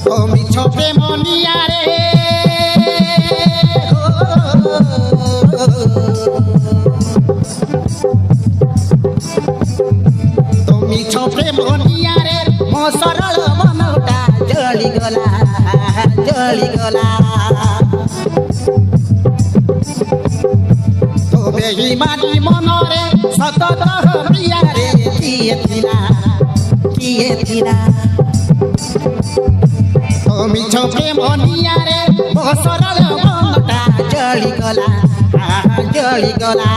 তুমি ছোপে মনিয়ারে তুমি ছোপে মনিয়ারে মো সরল মনটা জলিগলা জলিগলা তো বেঈমানি মনরে সতত প্রিয়ারে কিয়ে থিলা তুমি ছোপে মনিয়ারে মো সরল মনটা জলিগলা জলিগলা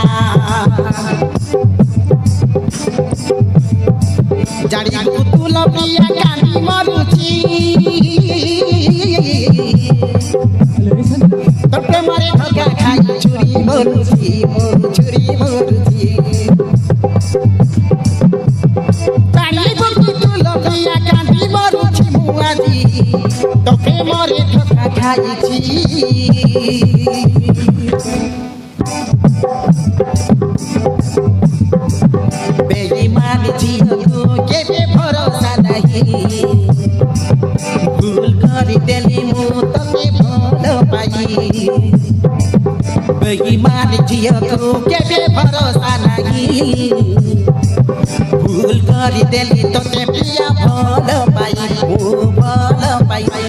জানি পুতুল প্রিয়া কান্দি মরুছি তোর প্রেমরে ধোকা খাই চুরি মরুছি চুরি মরুছি জানি পুতুল প্রিয়া কান্দি মরুছি মুআজি তোর প্রেমরে ধোকা খাইছি बेईमान जियो को केबे भरोसा नहीं भूल कर देली मु तके भूल पाई बेईमान जियो को केबे भरोसा नहीं भूल कर देली तके